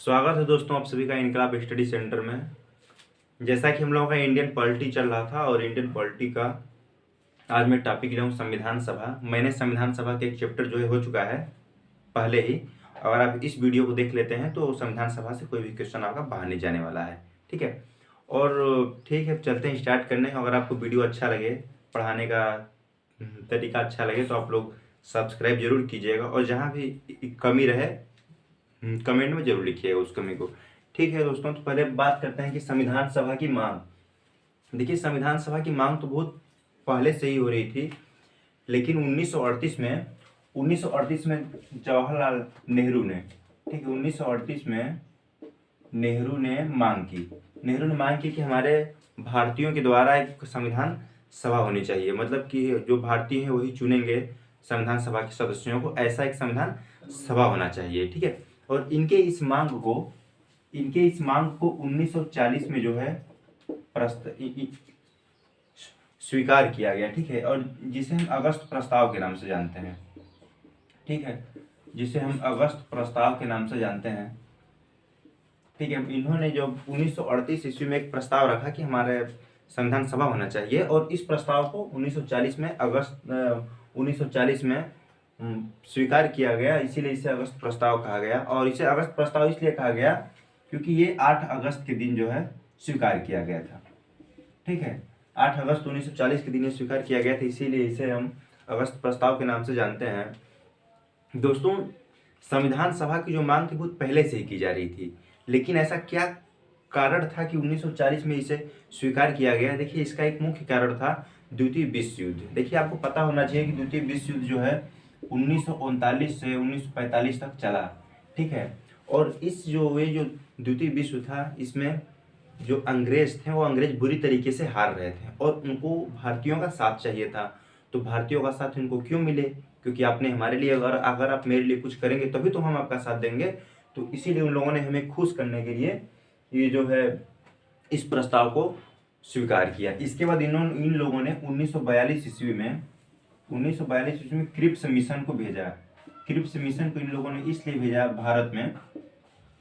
स्वागत है दोस्तों आप सभी का इनकलाब स्टडी सेंटर में। जैसा कि हम लोगों का इंडियन पॉलिटी चल रहा था और इंडियन पॉलिटी का आज मैं टॉपिक लिया हूँ संविधान सभा। मैंने संविधान सभा के एक चैप्टर जो है हो चुका है पहले ही। अगर आप इस वीडियो को देख लेते हैं तो संविधान सभा से कोई भी क्वेश्चन आपका बाहर नहीं जाने वाला है। ठीक है, और ठीक है चलते हैं स्टार्ट करने। अगर आपको वीडियो अच्छा लगे, पढ़ाने का तरीका अच्छा लगे तो आप लोग सब्सक्राइब जरूर कीजिएगा और जहाँ भी कमी रहे कमेंट में जरूर लिखिएगा उस कमी को। ठीक है दोस्तों, तो पहले बात करते हैं कि संविधान सभा की मांग। देखिए, संविधान सभा की मांग तो बहुत पहले से ही हो रही थी, लेकिन 1938 में जवाहरलाल नेहरू ने, ठीक है, 1938 में नेहरू ने मांग की कि हमारे भारतीयों के द्वारा एक संविधान सभा होनी चाहिए। मतलब कि जो भारतीय हैं वही चुनेंगे संविधान सभा के सदस्यों को, ऐसा एक संविधान सभा होना चाहिए। ठीक है, और इनके इस मांग को 1940 में जो है स्वीकार किया गया। ठीक है, और जिसे हम अगस्त प्रस्ताव के नाम से जानते हैं। ठीक है, जिसे हम अगस्त प्रस्ताव के नाम से जानते हैं। ठीक है, इन्होंने जो 1938 ईस्वी में एक प्रस्ताव रखा कि हमारे संविधान सभा होना चाहिए, और इस प्रस्ताव को 1940 में स्वीकार किया गया, इसीलिए इसे अगस्त प्रस्ताव कहा गया। और इसे अगस्त प्रस्ताव इसलिए कहा गया क्योंकि ये 8 अगस्त के दिन जो है स्वीकार किया गया था। ठीक है, 8 अगस्त 1940 के दिन ये स्वीकार किया गया था, इसीलिए इसे हम अगस्त प्रस्ताव के नाम से जानते हैं। दोस्तों, संविधान सभा की जो मांग थी बहुत पहले से ही की जा रही थी, लेकिन ऐसा क्या कारण था कि 1940 में इसे स्वीकार किया गया? देखिए, इसका एक मुख्य कारण था द्वितीय विश्व युद्ध। देखिए, आपको पता होना चाहिए कि द्वितीय विश्व युद्ध जो है 1939 से 1945 तक चला। ठीक है, और ये जो द्वितीय विश्व था, इसमें जो अंग्रेज थे वो अंग्रेज बुरी तरीके से हार रहे थे और उनको भारतीयों का साथ चाहिए था। तो भारतीयों का साथ उनको क्यों मिले? क्योंकि आपने हमारे लिए अगर आप मेरे लिए कुछ करेंगे तभी तो हम आपका साथ देंगे। तो इसीलिए उन लोगों ने हमें खुश करने के लिए ये जो है इस प्रस्ताव को स्वीकार किया। इसके बाद इन लोगों ने 1942 ईस्वी में क्रिप्स मिशन को भेजा। क्रिप्स मिशन को इन लोगों ने इसलिए भेजा भारत में।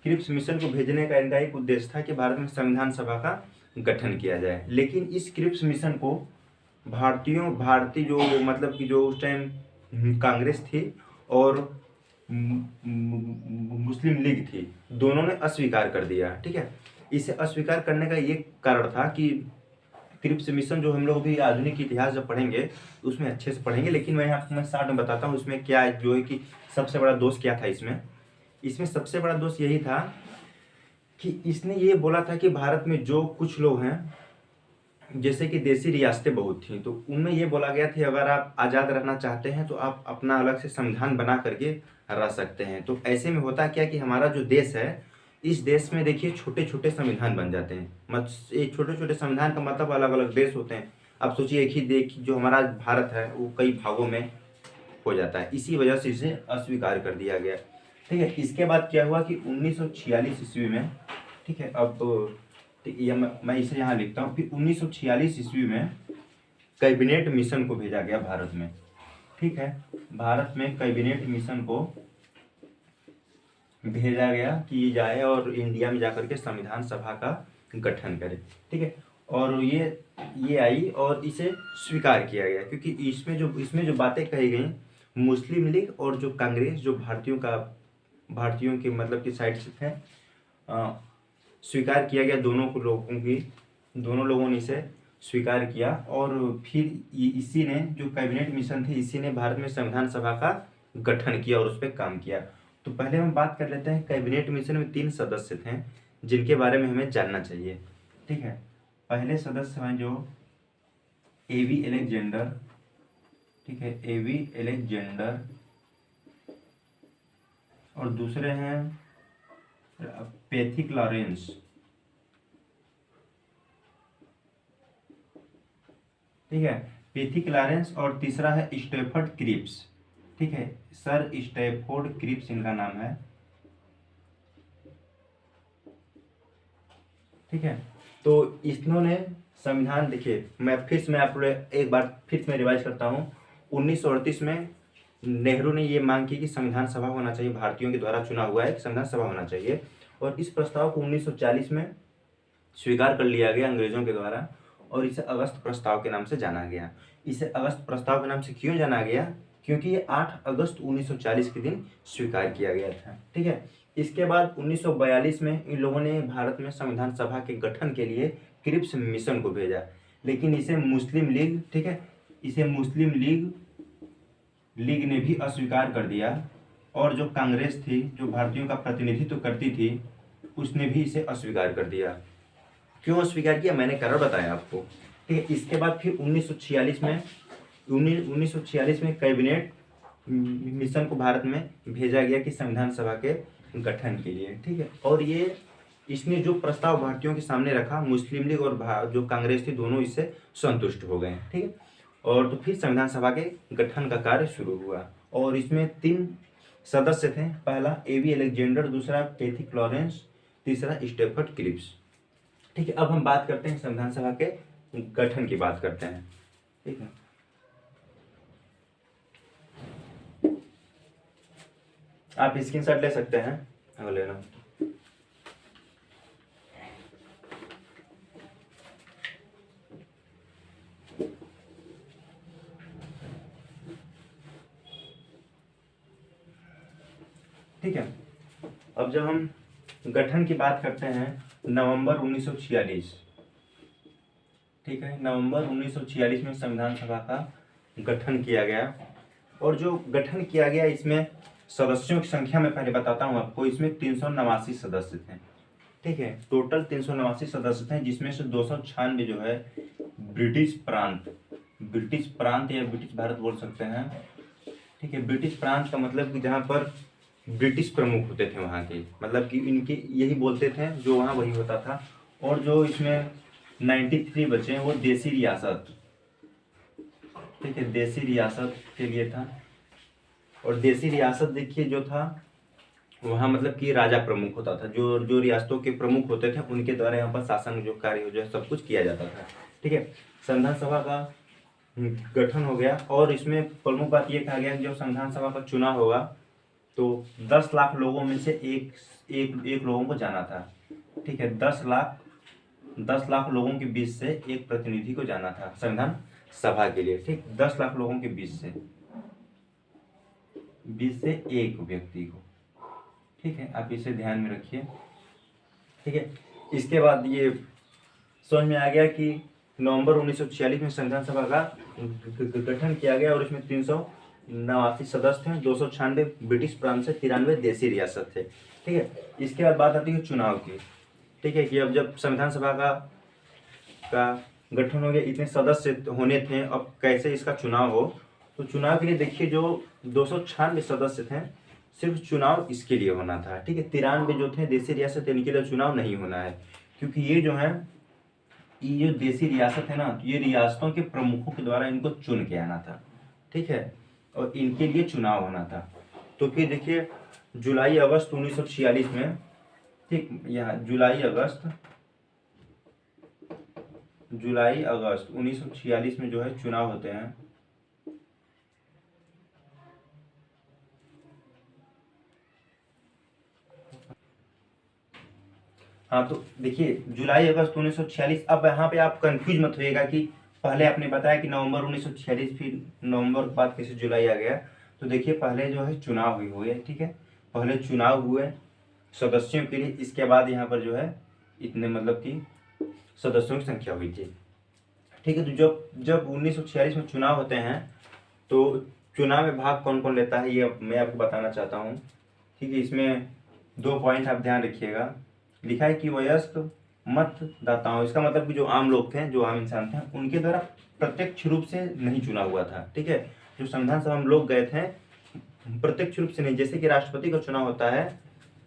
क्रिप्स मिशन को भेजने का इनका एक उद्देश्य था कि भारत में संविधान सभा का गठन किया जाए। लेकिन इस क्रिप्स मिशन को भारतीय जो मतलब कि जो उस टाइम कांग्रेस थी और मुस्लिम लीग थी, दोनों ने अस्वीकार कर दिया। ठीक है, इसे अस्वीकार करने का ये कारण था कि क्रिप्स मिशन जो हम लोग भी आधुनिक इतिहास जब पढ़ेंगे उसमें अच्छे से पढ़ेंगे, लेकिन मैं आपको शॉर्ट में बताता हूँ उसमें क्या जो है कि सबसे बड़ा दोष क्या था। इसमें सबसे बड़ा दोष यही था कि इसने ये बोला था कि भारत में जो कुछ लोग हैं, जैसे कि देसी रियासतें बहुत थी, तो उनमें ये बोला गया था अगर आप आज़ाद रहना चाहते हैं तो आप अपना अलग से संविधान बना करके रह सकते हैं। तो ऐसे में होता क्या कि हमारा जो देश है, इस देश में देखिए छोटे छोटे संविधान बन जाते हैं। ये छोटे छोटे संविधान का मतलब अलग अलग देश होते हैं। आप सोचिए, एक ही देश जो हमारा भारत है वो कई भागों में हो जाता है। इसी वजह से इसे अस्वीकार कर दिया गया। ठीक है, इसके बाद क्या हुआ कि 1946 ईस्वी में, ठीक है, अब ठीक है, मैं इसे यहाँ लिखता हूँ। फिर 1946 ईस्वी में कैबिनेट मिशन को भेजा गया भारत में। ठीक है, भारत में कैबिनेट मिशन को भेजा गया कि ये जाए और इंडिया में जाकर के संविधान सभा का गठन करे। ठीक है, और ये आई और इसे स्वीकार किया गया क्योंकि इसमें जो बातें कही गई, मुस्लिम लीग और जो कांग्रेस जो भारतीयों के मतलब की साइड से थे, स्वीकार किया गया। दोनों लोगों ने इसे स्वीकार किया। और फिर इसी ने जो कैबिनेट मिशन थे, इसी ने भारत में संविधान सभा का गठन किया और उस पर काम किया। तो पहले हम बात कर लेते हैं, कैबिनेट मिशन में 3 सदस्य थे जिनके बारे में हमें जानना चाहिए। ठीक है, पहले सदस्य हैं जो एवी अलेक्जेंडर। ठीक है, एवी अलेक्जेंडर, और दूसरे हैं पैथिक लॉरेंस। ठीक है, पैथिक लॉरेंस, और तीसरा है स्टैफर्ड क्रिप्स। ठीक है, सर स्टैफोर्ड क्रिप्स इनका नाम है। ठीक है, तो इन्होंने संविधान, देखिए मैं आपको एक बार फिर मैं रिवाइज करता हूँ। 1938 में नेहरू ने ये मांग की कि संविधान सभा होना चाहिए, भारतीयों के द्वारा चुना हुआ है, संविधान सभा होना चाहिए। और इस प्रस्ताव को 1940 में स्वीकार कर लिया गया अंग्रेजों के द्वारा और इसे अगस्त प्रस्ताव के नाम से जाना गया। इसे अगस्त प्रस्ताव के नाम से क्यों जाना गया? क्योंकि ये 8 अगस्त 1940 के दिन स्वीकार किया गया था। ठीक है, इसके बाद 1942 में इन लोगों ने भारत में संविधान सभा के गठन के लिए क्रिप्स मिशन को भेजा, लेकिन इसे मुस्लिम लीग, ठीक है, इसे मुस्लिम लीग ने भी अस्वीकार कर दिया और जो कांग्रेस थी, जो भारतीयों का प्रतिनिधित्व करती थी, उसने भी इसे अस्वीकार कर दिया। क्यों अस्वीकार किया, मैंने कारण बताया आपको। ठीक है, इसके बाद फिर 1946 में कैबिनेट मिशन को भारत में भेजा गया कि संविधान सभा के गठन के लिए। ठीक है, और ये इसने जो प्रस्ताव भारतीयों के सामने रखा, मुस्लिम लीग और जो कांग्रेस थी, दोनों इससे संतुष्ट हो गए। ठीक है, और तो फिर संविधान सभा के गठन का कार्य शुरू हुआ और इसमें 3 सदस्य थे। पहला एबी अलेक्जेंडर, दूसरा कैथी क्लॉरेंस, तीसरा स्टेफर्ड क्रिप्स। ठीक है, अब हम बात करते हैं संविधान सभा के गठन की बात करते हैं। ठीक है, आप स्क्रीनशॉट ले सकते हैं अगर लेना। ठीक है, अब जब हम गठन की बात करते हैं, नवंबर 1946, ठीक है, नवंबर 1946 में संविधान सभा का गठन किया गया और जो गठन किया गया इसमें सदस्यों की संख्या मैं पहले बताता हूँ आपको। इसमें 389 सदस्य थे। ठीक है, टोटल 389 सदस्य थे, जिसमें से 296 जो है ब्रिटिश प्रांत या ब्रिटिश भारत बोल सकते हैं। ठीक है, ब्रिटिश प्रांत का मतलब कि जहाँ पर ब्रिटिश प्रमुख होते थे वहाँ के, मतलब कि इनके यही बोलते थे, जो वहाँ वही होता था। और जो इसमें 93 बचे हैं वो देसी रियासत, ठीक है, देसी रियासत के लिए था। और देसी रियासत देखिए जो था वहाँ मतलब कि राजा प्रमुख होता था, जो रियासतों के प्रमुख होते थे उनके द्वारा यहाँ पर शासन जो कार्य जो है सब कुछ किया जाता था। ठीक है, संविधान सभा का गठन हो गया और इसमें प्रमुख बात ये कहा गया कि जब संविधान सभा का चुनाव होगा तो 10 लाख लोगों में से एक लोगों को जाना था। ठीक है, 10 लाख लोगों के बीच से एक प्रतिनिधि को जाना था संविधान सभा के लिए। ठीक, 10 लाख लोगों के बीच से एक व्यक्ति को। ठीक है, आप इसे ध्यान में रखिए। ठीक है, इसके बाद ये समझ में आ गया कि नवंबर 1946 में संविधान सभा का गठन किया गया और इसमें 389 सदस्य थे, 296 ब्रिटिश प्रांत से, 93 देसी रियासत थे। ठीक है, इसके बाद बात आती है चुनाव की। ठीक है, कि अब जब संविधान सभा का गठन हो गया, इतने सदस्य होने थे, अब कैसे इसका चुनाव हो, तो चुनाव के लिए देखिए जो 296 सदस्य थे, सिर्फ चुनाव इसके लिए होना था। ठीक है, 93 जो थे देसी रियासत, इनके लिए चुनाव नहीं होना है, क्योंकि ये जो देसी रियासत है ना, तो ये रियासतों के प्रमुखों के द्वारा इनको चुन के आना था। ठीक है, और इनके लिए चुनाव होना था। तो फिर देखिए जुलाई अगस्त 1946 में, ठीक, यहाँ जुलाई अगस्त 1946 में जो है चुनाव होते हैं। हाँ, तो देखिए जुलाई अगस्त 1946। अब यहाँ पे आप कंफ्यूज मत होइएगा कि पहले आपने बताया कि नवंबर 1946, फिर नवंबर के बाद कैसे जुलाई आ गया। तो देखिए पहले जो है चुनाव हुए। ठीक है, पहले चुनाव हुए सदस्यों के लिए, इसके बाद यहाँ पर जो है इतने मतलब कि सदस्यों की संख्या हुई थी। ठीक है, तो जब 1946 में चुनाव होते हैं तो चुनाव में भाग कौन कौन लेता है ये मैं आपको बताना चाहता हूँ। ठीक है, इसमें 2 पॉइंट आप ध्यान रखिएगा। लिखा है कि वयस्क मतदाताओं, इसका मतलब कि जो आम लोग थे, जो आम इंसान थे, उनके द्वारा प्रत्यक्ष रूप से नहीं चुना हुआ था। ठीक है, जो संविधान सभा में लोग गए थे प्रत्यक्ष रूप से नहीं, जैसे कि राष्ट्रपति का चुनाव होता है,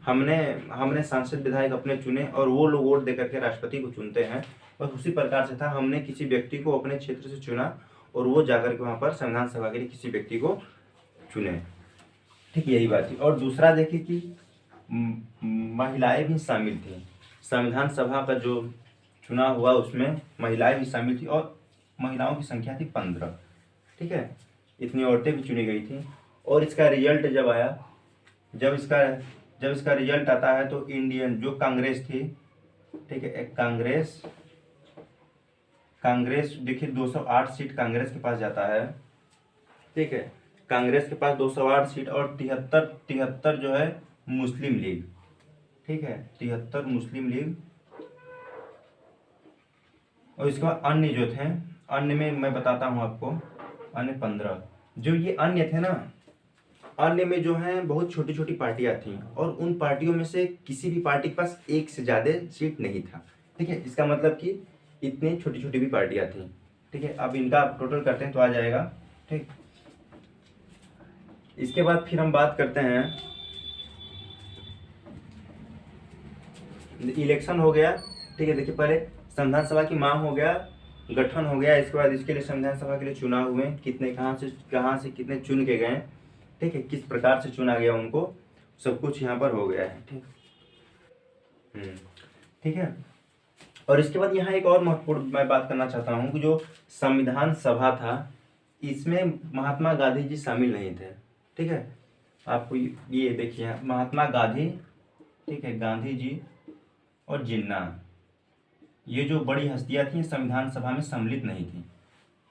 हमने सांसद विधायक अपने चुने और वो लोग वोट देकर के राष्ट्रपति को चुनते हैं, और उसी प्रकार से था, हमने किसी व्यक्ति को अपने क्षेत्र से चुना और वो जाकर के वहाँ पर संविधान सभा के लिए किसी व्यक्ति को चुने। ठीक, यही बात थी। और दूसरा देखिए कि महिलाएं भी शामिल थी। संविधान सभा का जो चुनाव हुआ उसमें महिलाएं भी शामिल थी और महिलाओं की संख्या थी 15। ठीक है, इतनी औरतें भी चुनी गई थी। और इसका रिजल्ट जब आया, जब जब इसका रिजल्ट आता है तो इंडियन जो कांग्रेस थी, ठीक है, एक कांग्रेस देखिए 208 सीट कांग्रेस के पास जाता है, ठीक है, कांग्रेस के पास 208 सीट और 73 जो है मुस्लिम लीग, ठीक है, 73 मुस्लिम लीग। और इसके बाद अन्य जो थे, अन्य में मैं बताता हूँ आपको, अन्य 15। जो ये अन्य थे ना, अन्य में जो है बहुत छोटी छोटी पार्टियां थी और उन पार्टियों में से किसी भी पार्टी के पास एक से ज़्यादा सीट नहीं था, ठीक है, इसका मतलब कि इतनी छोटी छोटी भी पार्टियां थी, ठीक है। अब इनका आप टोटल करते हैं तो आ जाएगा, ठीक। इसके बाद फिर हम बात करते हैं, इलेक्शन हो गया, ठीक है। देखिए पहले संविधान सभा की मांग हो गया, गठन हो गया, इसके बाद इसके लिए संविधान सभा के लिए चुनाव हुए, कितने कहाँ से कितने चुन के गए, ठीक है, किस प्रकार से चुना गया उनको, सब कुछ यहाँ पर हो गया है, ठीक। ठीक है। और इसके बाद यहाँ एक और महत्वपूर्ण मैं बात करना चाहता हूँ कि जो संविधान सभा था इसमें महात्मा गांधी जी शामिल नहीं थे, ठीक है। आपको ये देखिए महात्मा गांधी, ठीक है, गांधी जी और जिन्ना, ये जो बड़ी हस्तियां थी संविधान सभा में सम्मिलित नहीं थी,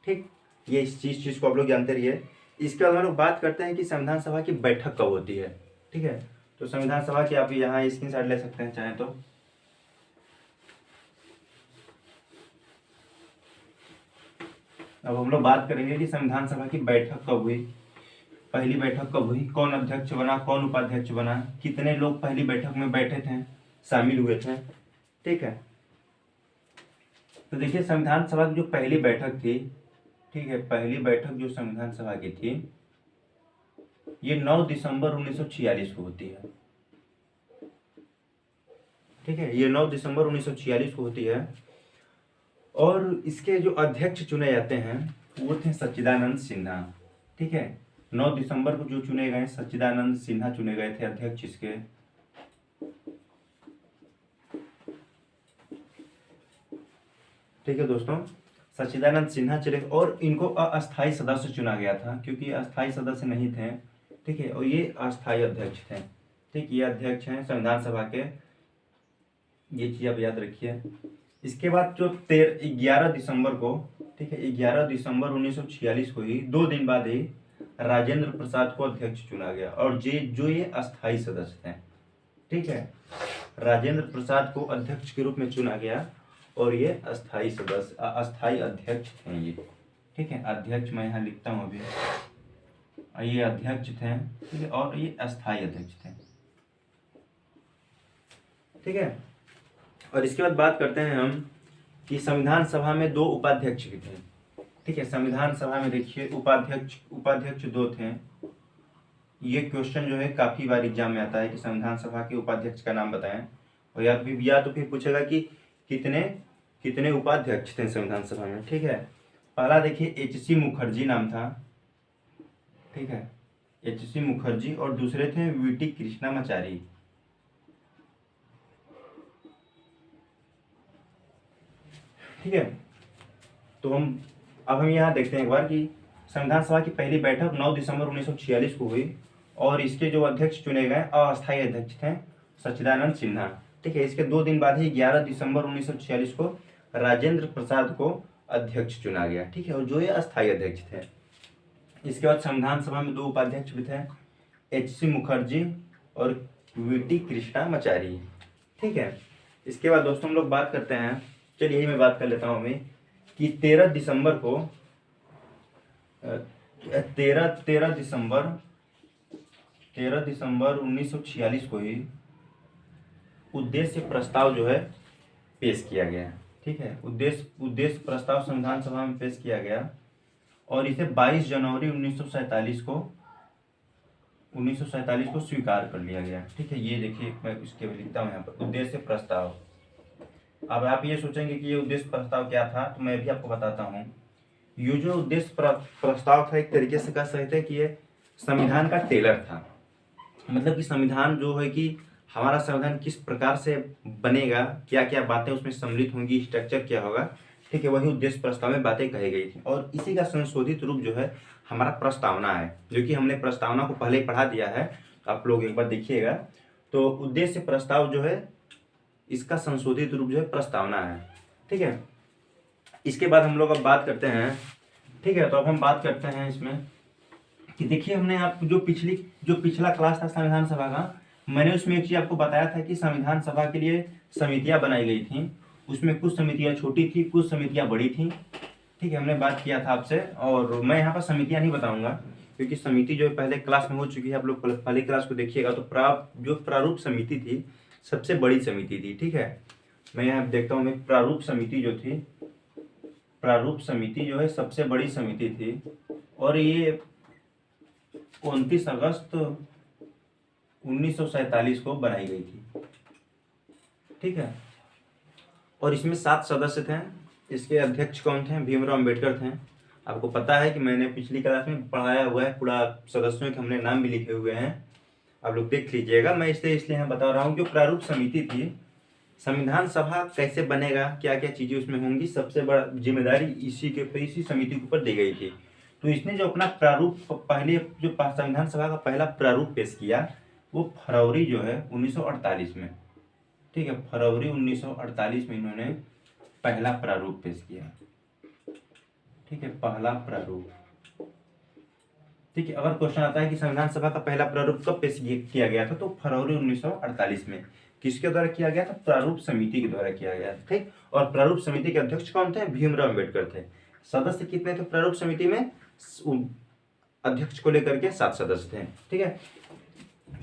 ठीक। ये इस चीज़ को आप लोग जानते रहिए। इसके बाद हम लोग बात करते हैं कि संविधान सभा की बैठक कब होती है, ठीक है। तो संविधान सभा की आप यहाँ स्क्रीनशॉट ले सकते हैं चाहें तो। अब हम लोग बात करेंगे कि संविधान सभा की बैठक कब हुई, पहली बैठक कब हुई, कौन अध्यक्ष बना, कौन उपाध्यक्ष बना, कितने लोग पहली बैठक में बैठे थे, शामिल हुए थे, ठीक है। तो देखिए संविधान सभा की जो पहली बैठक थी, ठीक है, पहली बैठक जो संविधान सभा की थी ये 9 दिसंबर 1946 को होती है, ठीक है, ये 9 दिसंबर 1946 को होती है। और इसके जो अध्यक्ष चुने जाते हैं वो थे सच्चिदानंद सिन्हा, ठीक है। 9 दिसंबर को जो चुने गए सच्चिदानंद सिन्हा चुने गए थे अध्यक्ष इसके। ठीक है दोस्तों, सच्चिदानंद सिन्हा चले और इनको अस्थायी सदस्य चुना गया था क्योंकि अस्थायी सदस्य नहीं थे, ठीक है, और ये अस्थायी अध्यक्ष थे, ठीक। ये अध्यक्ष हैं संविधान सभा के, ये चीज आप याद रखिए। इसके बाद जो 11 दिसंबर को, ठीक है, 11 दिसंबर 1946 को ही 2 दिन बाद ही राजेंद्र प्रसाद को अध्यक्ष चुना गया और जो ये अस्थायी सदस्य थे, ठीक है, राजेंद्र प्रसाद को अध्यक्ष के रूप में चुना गया और ये अस्थायी सदस्य, अस्थायी अध्यक्ष थे ये, ठीक है। अध्यक्ष मैं यहाँ लिखता हूँ अभी, ये अध्यक्ष थे, ठीक है, और ये अस्थायी अध्यक्ष थे, ठीक है। और इसके बाद बात करते हैं हम कि संविधान सभा में 2 उपाध्यक्ष भी थे, ठीक है। संविधान सभा में देखिए उपाध्यक्ष 2 थे। ये क्वेश्चन जो है काफी बार एग्जाम में आता है कि संविधान सभा के उपाध्यक्ष का नाम बताएं, और या तो फिर पूछेगा कि कितने उपाध्यक्ष थे संविधान सभा में, ठीक है। पहला देखिए H.C. मुखर्जी नाम था, ठीक है, H.C. मुखर्जी, और दूसरे थे V.T. कृष्णामाचारी, ठीक है। तो अब हम यहाँ देखते हैं एक बार कि संविधान सभा की पहली बैठक 9 दिसंबर 1946 को हुई और इसके जो अध्यक्ष चुने गए अस्थायी अध्यक्ष थे सच्चिदानंद सिन्हा, ठीक है। इसके 2 दिन बाद ही 11 दिसंबर 1946 को राजेंद्र प्रसाद को अध्यक्ष चुना गया, ठीक है, और जो ये अस्थायी अध्यक्ष थे। इसके बाद संविधान सभा में 2 उपाध्यक्ष भी थे, H.C. मुखर्जी और V.T. कृष्णामाचारी, ठीक है। इसके बाद दोस्तों हम लोग बात करते हैं, चलिए यही मैं बात कर लेता हूँ मैं कि 13 दिसंबर 1946 को ही उद्देश्य प्रस्ताव जो है पेश किया गया, ठीक है। उद्देश्य प्रस्ताव संविधान सभा में पेश किया गया और इसे 22 जनवरी 1947 को स्वीकार कर लिया गया, ठीक है। ये देखिए मैं इसके लिखता हूँ यहाँ पर उद्देश्य प्रस्ताव। अब आप ये सोचेंगे कि ये उद्देश्य प्रस्ताव क्या था, तो मैं भी आपको बताता हूँ। ये जो उद्देश्य प्रस्ताव था एक तरीके से कह सकते हैं कि ये संविधान का टेलर था, मतलब कि संविधान जो है कि हमारा संविधान किस प्रकार से बनेगा, क्या क्या बातें उसमें सम्मिलित होंगी, स्ट्रक्चर क्या होगा, ठीक है, वही उद्देश्य प्रस्ताव में बातें कही गई थी। और इसी का संशोधित रूप जो है हमारा प्रस्तावना है, जो कि हमने प्रस्तावना को पहले ही पढ़ा दिया है, आप लोग एक बार देखिएगा। तो उद्देश्य प्रस्ताव जो है इसका संशोधित रूप जो है प्रस्तावना है। ठीक है, इसके बाद हम लोग अब बात करते हैं। ठीक है, तो अब हम बात करते हैं इसमें कि देखिए हमने आप जो पिछला क्लास था संविधान सभा का, मैंने उसमें एक चीज़ आपको बताया था कि संविधान सभा के लिए समितियां बनाई गई थी। उसमें कुछ समितियां छोटी थी, कुछ समितियां बड़ी थी। ठीक है, हमने बात किया था आपसे, और मैं यहाँ पर समितियां नहीं बताऊंगा क्योंकि समिति जो पहले क्लास में हो चुकी है। आप लोग पहले क्लास को देखिएगा तो जो प्रारूप समिति थी सबसे बड़ी समिति थी। ठीक है, मैं यहाँ देखता हूँ, मैं प्रारूप समिति जो है सबसे बड़ी समिति थी, और ये 29 अगस्त 1947 को बनाई गई थी। ठीक है, और इसमें 7 सदस्य थे। इसके अध्यक्ष कौन थे? भीमराव अंबेडकर थे। आपको पता है कि मैंने पिछली क्लास में पढ़ाया हुआ है, पूरा सदस्यों के हमने नाम भी लिखे हुए हैं, आप लोग देख लीजिएगा। मैं इसलिए यहाँ बता रहा हूँ, जो प्रारूप समिति थी, संविधान सभा कैसे बनेगा, क्या क्या चीज़ें उसमें होंगी, सबसे बड़ा जिम्मेदारी इसी समिति के ऊपर दी गई थी। तो इसने जो अपना प्रारूप पहले जो संविधान सभा का पहला प्रारूप पेश किया वो फरवरी जो है 1948 में। ठीक है, फरवरी 1948 में इन्होंने पहला प्रारूप पेश किया। ठीक है, पहला प्रारूप। ठीक है, अगर क्वेश्चन आता है कि संविधान सभा का पहला प्रारूप कब पेश किया गया था, तो फरवरी 1948 में। किसके द्वारा किया गया था? प्रारूप समिति के द्वारा किया गया था। ठीक, और प्रारूप समिति के अध्यक्ष कौन थे? भीमराव अंबेडकर थे। सदस्य कितने थे प्रारूप समिति में? अध्यक्ष को लेकर के 7 सदस्य थे। ठीक है,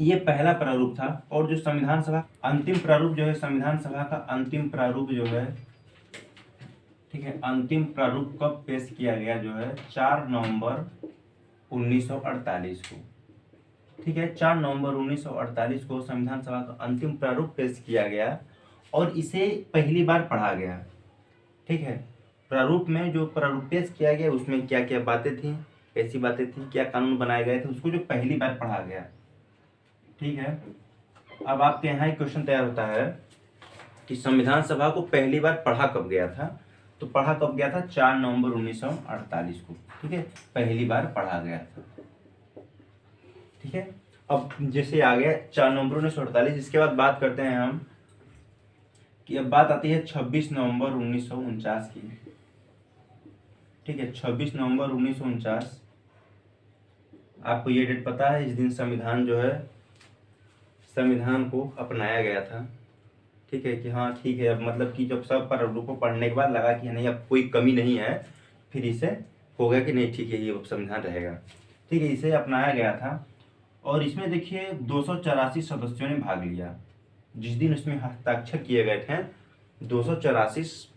ये पहला प्रारूप था। और जो संविधान सभा अंतिम प्रारूप जो है, संविधान सभा का अंतिम प्रारूप जो है, ठीक है, अंतिम प्रारूप कब पेश किया गया जो है? 4 नवंबर 1948 को। ठीक है, 4 नवंबर 1948 को संविधान सभा का अंतिम प्रारूप पेश किया गया और इसे पहली बार पढ़ा गया। ठीक है, प्रारूप में जो प्रारूप पेश किया गया उसमें क्या क्या बातें थी, कैसी बातें थी, क्या कानून बनाए गए थे, उसको जो पहली बार पढ़ा गया। ठीक है, अब आपके यहाँ एक क्वेश्चन तैयार होता है कि संविधान सभा को पहली बार पढ़ा कब गया था, तो पढ़ा कब गया था? 4 नवंबर 1948 को। ठीक है, पहली बार पढ़ा गया था। ठीक है, अब जैसे आ गया 4 नवंबर 1948, इसके बाद बात करते हैं हम कि अब बात आती है 26 नवंबर 1949 की। ठीक है, 26 नवंबर 1949, आपको ये डेट पता है? इस दिन संविधान को अपनाया गया था। ठीक है, कि हाँ ठीक है, अब मतलब कि जब सब प्रारूप को पढ़ने के बाद लगा कि नहीं अब कोई कमी नहीं है, फिर इसे हो गया कि नहीं ठीक है ये संविधान रहेगा। ठीक है, इसे अपनाया गया था। और इसमें देखिए 284 सदस्यों ने भाग लिया। जिस दिन उसमें हस्ताक्षर किए गए थे 284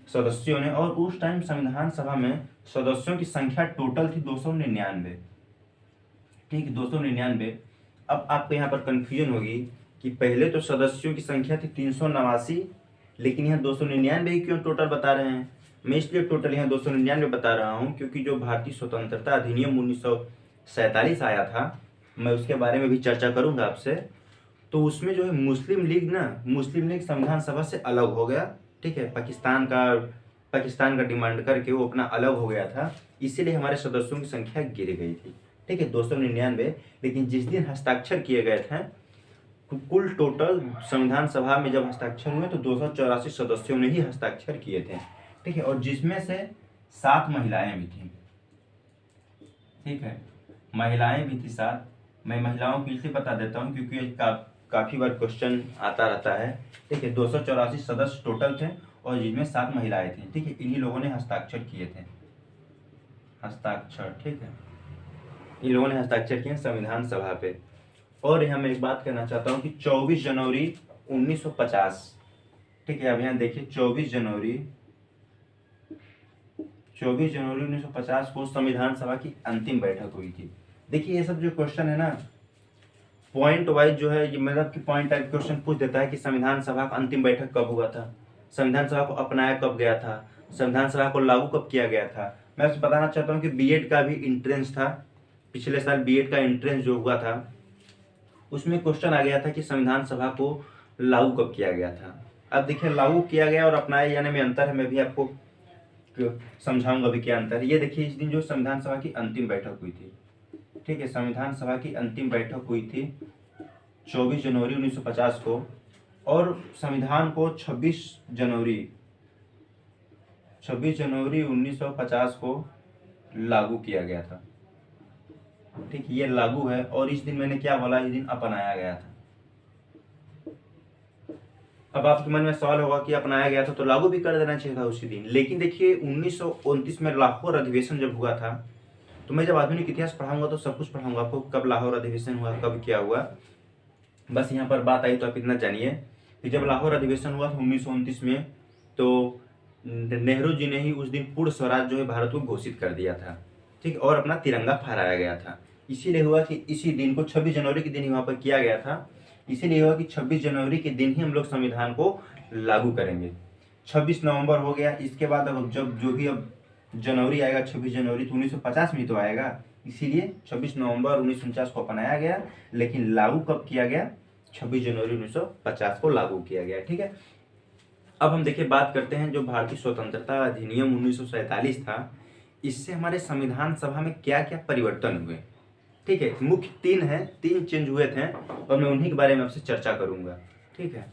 सदस्यों ने, और उस टाइम संविधान सभा में सदस्यों की संख्या टोटल थी 299। ठीक है, 299। अब आपको यहाँ पर कंफ्यूजन होगी कि पहले तो सदस्यों की संख्या थी 389, लेकिन यहाँ 299 क्यों टोटल बता रहे हैं? मैं इसलिए टोटल यहाँ 299 बता रहा हूँ क्योंकि जो भारतीय स्वतंत्रता अधिनियम 1947 आया था, मैं उसके बारे में भी चर्चा करूँगा आपसे। तो उसमें जो है मुस्लिम लीग संविधान सभा से अलग हो गया। ठीक है, पाकिस्तान का डिमांड करके वो अपना अलग हो गया था, इसीलिए हमारे सदस्यों की संख्या गिर गई थी। ठीक है, 299। लेकिन जिस दिन हस्ताक्षर किए गए थे, कुल टोटल संविधान सभा में जब हस्ताक्षर हुए तो 284 सदस्यों ने ही हस्ताक्षर किए थे। ठीक है, और जिसमें से 7 महिलाएं भी थी। ठीक है, महिलाएं भी थी 7। मैं महिलाओं की इसलिए बता देता हूँ क्योंकि काफ़ी बार क्वेश्चन आता रहता है। ठीक है, 284 सदस्य टोटल थे और जिसमें 7 महिलाएं थी। ठीक है, इन्हीं लोगों ने हस्ताक्षर किए थे। हस्ताक्षर, ठीक है, इन लोगों ने हस्ताक्षर किए संविधान सभा पे। और यहाँ मैं एक बात कहना चाहता हूँ कि 24 जनवरी 1950, ठीक है, अब यहाँ देखिए 24 जनवरी 1950 को संविधान सभा की अंतिम बैठक हुई थी। देखिए ये सब जो क्वेश्चन है ना, पॉइंट वाइज जो है, ये मतलब कि पॉइंट टाइप क्वेश्चन पूछ देता है कि संविधान सभा का अंतिम बैठक कब हुआ था, संविधान सभा को अपनाया कब गया था, संविधान सभा को लागू कब किया गया था। मैं आपसे बताना चाहता हूँ कि बीएड का भी इंट्रेंस था, पिछले साल बीएड का इंट्रेंस जो हुआ था उसमें क्वेश्चन आ गया था कि संविधान सभा को लागू कब किया गया था। अब देखिए लागू किया गया और अपनाया यानी में अंतर है, मैं भी आपको समझाऊंगा भी क्या अंतर है। ये देखिए इस दिन जो संविधान सभा की अंतिम बैठक हुई थी। ठीक है, संविधान सभा की अंतिम बैठक हुई थी 24 जनवरी 1950 को, और संविधान को 26 जनवरी 1950 को लागू किया गया था। ठीक, ये लागू है। और इस दिन मैंने क्या बोला, इस दिन अपनाया गया था। अब आपके मन में सवाल होगा कि अपनाया गया था तो लागू भी कर देना चाहिए था उसी दिन। लेकिन देखिए 1929 में लाहौर अधिवेशन जब हुआ था, तो मैं जब आधुनिक इतिहास पढ़ाऊंगा तो सब कुछ पढ़ाऊंगा आपको, कब लाहौर अधिवेशन हुआ, कब क्या हुआ। बस यहाँ पर बात आई तो आप इतना जानिए कि जब लाहौर अधिवेशन हुआ था 1929 में, तो नेहरू जी ने ही उस दिन पूर्ण स्वराज जो है भारत को घोषित कर दिया था। ठीक, और अपना तिरंगा फहराया गया था। इसीलिए हुआ कि इसी दिन को 26 जनवरी के दिन ही वहाँ पर किया गया था। इसीलिए हुआ कि 26 जनवरी के दिन ही हम लोग संविधान को लागू करेंगे। 26 नवंबर हो गया, इसके बाद अब जब जो भी अब जनवरी आएगा 26 जनवरी, तो 1950 में तो आएगा। इसीलिए 26 नवंबर 1949 को अपनाया गया, लेकिन लागू कब किया गया, 26 जनवरी 1950 को लागू किया गया। ठीक है, अब हम देखिए बात करते हैं जो भारतीय स्वतंत्रता अधिनियम 1947 था, इससे हमारे संविधान सभा में क्या क्या परिवर्तन हुए। ठीक है, मुख्य तीन चेंज हुए थे और मैं उन्हीं के बारे में आपसे चर्चा करूंगा। ठीक है,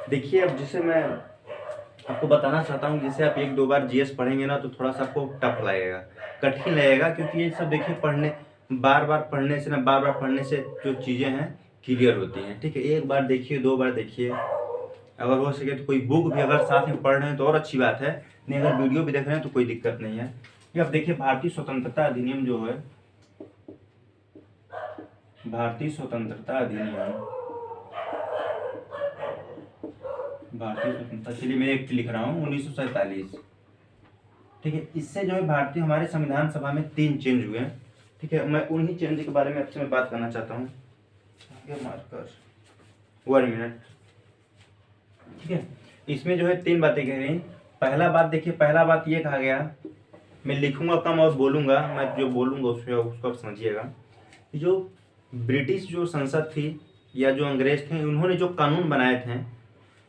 देखिए अब जैसे मैं आपको बताना चाहता हूँ, जैसे आप 1-2 बार जीएस पढ़ेंगे ना तो थोड़ा सा आपको टफ लगेगा, कठिन लगेगा, क्योंकि ये सब देखिए बार बार पढ़ने से जो चीज़ें हैं क्लियर होती हैं। ठीक है, एक बार देखिए, 2 बार देखिए, अगर हो सके तो कोई बुक भी अगर साथ में पढ़ रहे हैं तो और अच्छी बात है, नहीं अगर वीडियो भी देख रहे हैं तो कोई दिक्कत नहीं है। ये अब देखिए भारतीय स्वतंत्रता अधिनियम जो है, भारतीय स्वतंत्रता चलिए मैं एक लिख रहा हूँ 1947। ठीक है, इससे जो है भारतीय हमारे संविधान सभा में 3 चेंज हुए हैं। ठीक है, मैं उन्हीं चेंज के बारे में आपसे मैं बात करना चाहता हूँ। Marker 1 minute. ठीक है, इसमें जो है 3 बातें कही गई। पहला बात देखिए, पहला बात ये कहा गया, मैं लिखूंगा कम और बोलूंगा, मैं जो बोलूंगा उसको आप समझिएगा। जो ब्रिटिश जो संसद थी या जो अंग्रेज थे, उन्होंने जो कानून बनाए थे,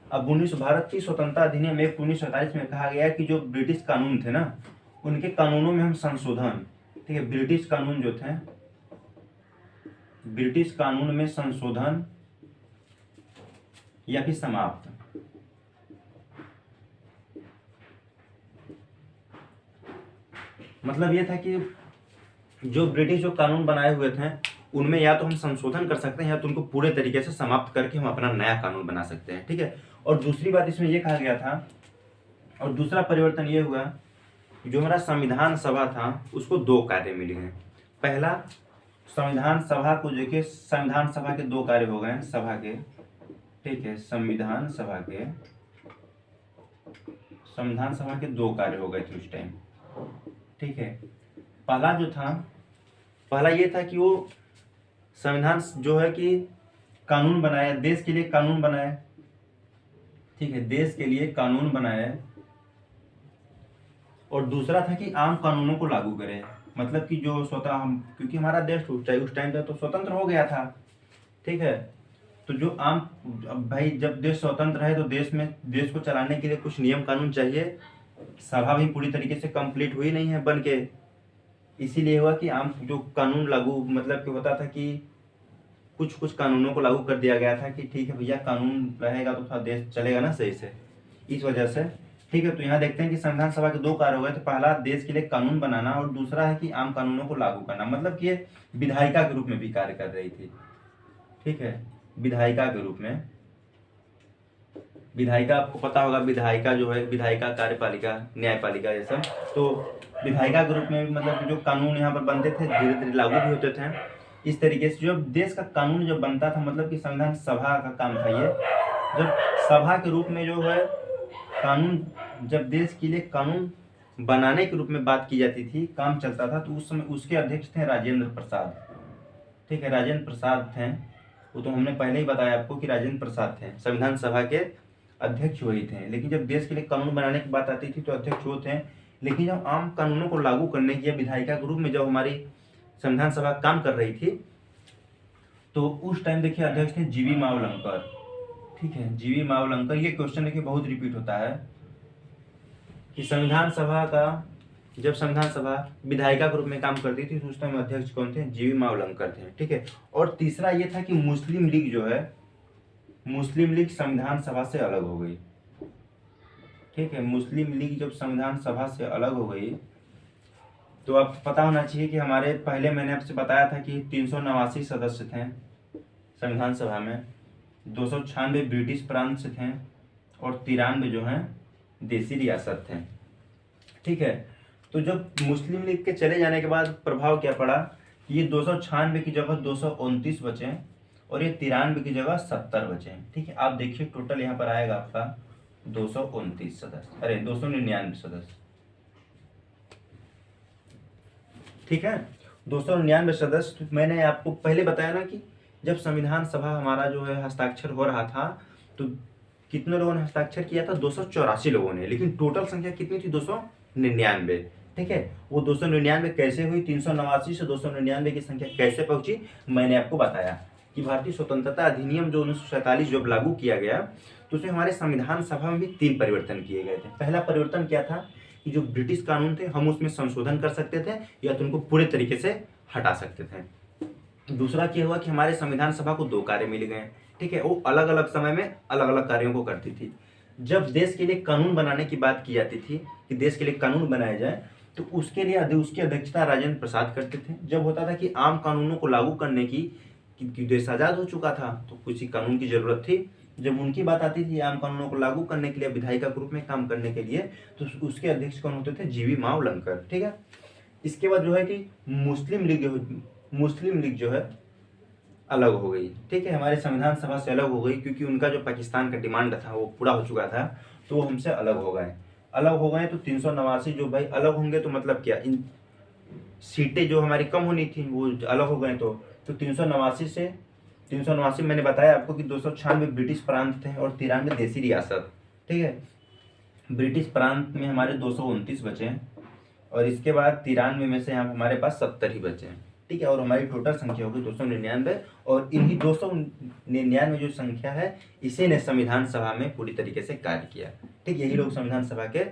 अब भारत की स्वतंत्रता अधिनियम 1947 में कहा गया कि जो ब्रिटिश कानून थे ना, उनके कानूनों में हम संशोधन, ठीक है, ब्रिटिश कानून जो थे, ब्रिटिश कानून में संशोधन या फिर समाप्त, मतलब ये था कि जो ब्रिटिश जो कानून बनाए हुए थे उनमें या तो हम संशोधन कर सकते हैं या तो उनको पूरे तरीके से समाप्त करके हम अपना नया कानून बना सकते हैं। ठीक है, और दूसरी बात इसमें यह कहा गया था, और दूसरा परिवर्तन ये हुआ, जो हमारा संविधान सभा था उसको 2 कार्य मिले हैं। पहला, संविधान सभा को देखिए, संविधान सभा के 2 कार्य हो गए हैं सभा के। ठीक है, संविधान सभा के 2 कार्य हो गए थे उस टाइम। ठीक है, पहला ये था कि वो संविधान जो है कि कानून बनाया, देश के लिए कानून बनाए। ठीक है, देश के लिए कानून बनाए, और दूसरा था कि आम कानूनों को लागू करे, मतलब कि जो स्वतः हम, क्योंकि हमारा देश उस टाइम पे तो स्वतंत्र हो गया था। ठीक है, तो जो आम, अब भाई जब देश स्वतंत्र है तो देश को चलाने के लिए कुछ नियम कानून चाहिए। सभा भी पूरी तरीके से कंप्लीट हुई नहीं है बन के, इसीलिए हुआ कि आम जो कानून लागू, मतलब कि होता था कि कुछ कानूनों को लागू कर दिया गया था कि ठीक है भैया, कानून रहेगा तो थोड़ा देश चलेगा ना सही से, इस वजह से। ठीक है, तो यहाँ देखते हैं कि संविधान सभा के 2 कार्य हो गए। तो पहला देश के लिए कानून बनाना, और दूसरा है कि आम कानूनों को लागू करना, मतलब कि ये विधायिका के रूप में भी कार्य कर रही थी। ठीक है, विधायिका के रूप में, विधायिका आपको पता होगा, विधायिका जो है, विधायिका, कार्यपालिका, न्यायपालिका, ये सब। तो विधायिका के रूप में मतलब जो कानून यहाँ पर बनते थे धीरे धीरे लागू भी होते थे। इस तरीके से जो देश का कानून जब बनता था, मतलब कि संविधान सभा का काम था ये, जब सभा के रूप में जो है कानून, जब देश के लिए कानून बनाने के रूप में बात की जाती थी, काम चलता था, तो उस समय उसके अध्यक्ष थे राजेंद्र प्रसाद। ठीक है, राजेंद्र प्रसाद थे, वो तो हमने पहले ही बताया आपको कि राजेंद्र प्रसाद थे, संविधान सभा के अध्यक्ष वही थे। लेकिन जब देश के लिए कानून बनाने की बात आती थी तो अध्यक्ष वो थे। लेकिन जब आम कानूनों को लागू करने की, विधायिका के रूप में जब हमारी संविधान सभा काम कर रही थी, तो उस टाइम देखिए अध्यक्ष थे जीवी मावलंकर। ठीक है, जीवी मावलंकर। ये क्वेश्चन देखिए बहुत रिपीट होता है कि संविधान सभा का, जब संविधान सभा विधायिका के रूप में काम करती थी तो उस टाइम अध्यक्ष कौन थे? जीवी मावलंकर थे। ठीक है, और तीसरा ये था कि मुस्लिम लीग जो है, मुस्लिम लीग संविधान सभा से अलग हो गई। ठीक है, मुस्लिम लीग जब संविधान सभा से अलग हो गई तो आपको पता होना चाहिए कि हमारे पहले मैंने आपसे बताया था कि 389 सदस्य थे संविधान सभा में, 296 ब्रिटिश प्रांत से थे और 93 जो हैं देसी रियासत थे। ठीक है, तो जब मुस्लिम लीग के चले जाने के बाद प्रभाव क्या पड़ा, ये 296 की जगह 229 बचे और ये 93 की जगह 70 बचे। ठीक है, आप देखिए टोटल यहाँ पर आएगा आपका 229 सदस्य, अरे 299 सदस्य। ठीक है, 299 सदस्य। मैंने आपको पहले बताया ना कि जब संविधान सभा हमारा जो है हस्ताक्षर हो रहा था तो कितने लोगों ने हस्ताक्षर किया था? 284 लोगों ने, लेकिन टोटल संख्या कितनी थी? 299। ठीक है, वो 299 कैसे हुई? 389 से 299 की संख्या कैसे पहुंची, मैंने आपको बताया कि भारतीय स्वतंत्रता अधिनियम जो 1947 जब लागू किया गया तो उसमें हमारे संविधान सभा में भी 3 परिवर्तन किए गए थे। पहला परिवर्तन क्या था कि जो ब्रिटिश कानून थे हम उसमें संशोधन कर सकते थे या तो उनको पूरे तरीके से हटा सकते थे। दूसरा क्या हुआ कि हमारे संविधान सभा को 2 कार्य मिल गए। ठीक है, वो अलग अलग समय में अलग अलग कार्यों को करती थी। जब देश के लिए कानून बनाने की बात की जाती थी कि देश के लिए कानून बनाया जाए तो उसके लिए उसकी अध्यक्षता राजेंद्र प्रसाद करते थे। जब होता था कि आम कानूनों को लागू करने की, देश आज़ाद हो चुका था तो किसी कानून की जरूरत थी, जब उनकी बात आती थी आम कानूनों को लागू करने के लिए, विधायिका के रूप में काम करने के लिए, तो उसके अध्यक्ष कौन होते थे? जीवी मावलंकर। ठीक है, इसके बाद जो है कि मुस्लिम लीग जो है अलग हो गई। ठीक है, हमारे संविधान सभा से अलग हो गई क्योंकि उनका जो पाकिस्तान का डिमांड था वो पूरा हो चुका था तो वो हमसे अलग हो गए। तो 389 जो भाई अलग होंगे तो मतलब क्या, इन सीटें जो हमारी कम होनी थी वो अलग हो गए। तो 389 मैंने बताया आपको कि 296 ब्रिटिश प्रांत थे और 93 देसी रियासत। ठीक है, ब्रिटिश प्रांत में हमारे 229 बचे और इसके बाद 93 में से यहाँ हमारे पास 70 ही बचे। ठीक है, और हमारी टोटल संख्या होगी 299 और इन्हीं 299 जो संख्या है इसी ने संविधान सभा में पूरी तरीके से कार्य किया। ठीक, यही लोग संविधान सभा के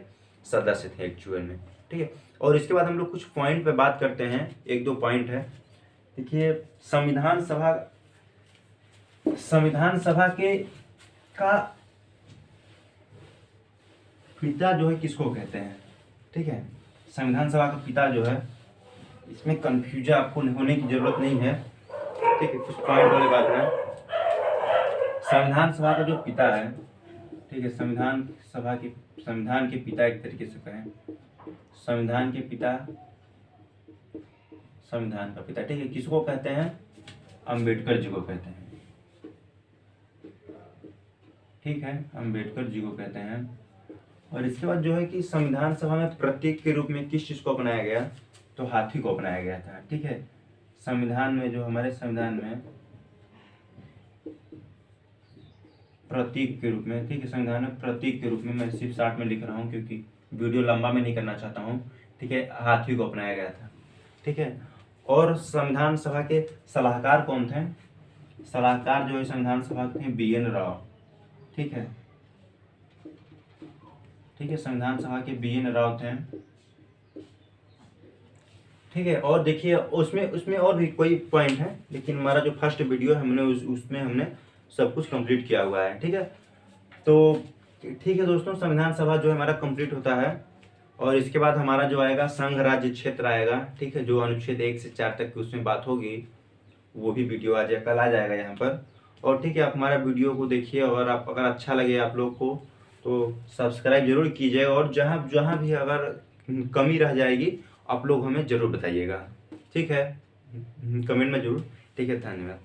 सदस्य थे एक्चुअल में। ठीक है, और इसके बाद हम लोग कुछ पॉइंट पे बात करते हैं, 1-2 पॉइंट है। देखिए संविधान सभा के का पिता जो है किसको कहते हैं? ठीक है, संविधान सभा का पिता जो है, इसमें कंफ्यूजन आपको होने की जरूरत नहीं है। ठीक है, कुछ पॉइंट वाली बात है। संविधान सभा का जो पिता है, ठीक है, संविधान के पिता, एक तरीके से कहें संविधान का पिता, ठीक है, किसको कहते हैं? अंबेडकर जी को कहते हैं। ठीक है, अंबेडकर जी को कहते हैं। और इसके बाद जो है कि संविधान सभा में प्रतीक के रूप में किस चीज को अपनाया गया? तो हाथी को अपनाया गया था। ठीक है, संविधान में जो हमारे संविधान में प्रतीक के रूप में, ठीक है, संविधान में प्रतीक के रूप में, मैं सिर्फ 60 में लिख रहा हूँ क्योंकि वीडियो लंबा में नहीं करना चाहता हूँ। ठीक है, हाथी को अपनाया गया था। ठीक है, और संविधान सभा के सलाहकार कौन थे? सलाहकार जो है संविधान सभा के BN राव। ठीक है, संविधान सभा के BN राव थे। ठीक है, और देखिए उसमें और भी कोई पॉइंट है लेकिन हमारा जो फर्स्ट वीडियो है उसमें हमने सब कुछ कंप्लीट किया हुआ है। ठीक है, तो ठीक है दोस्तों, संविधान सभा जो है हमारा कंप्लीट होता है और इसके बाद हमारा जो आएगा संघ राज्य क्षेत्र आएगा। ठीक है, जो अनुच्छेद 1 से 4 तक की उसमें बात होगी वो भी वीडियो कल आ जाएगा यहाँ पर। और ठीक है, आप हमारा वीडियो को देखिए और आप अगर अच्छा लगे आप लोग को तो सब्सक्राइब जरूर कीजिए और जहाँ भी अगर कमी रह जाएगी आप लोग हमें ज़रूर बताइएगा। ठीक है, कमेंट में ज़रूर। ठीक है, धन्यवाद।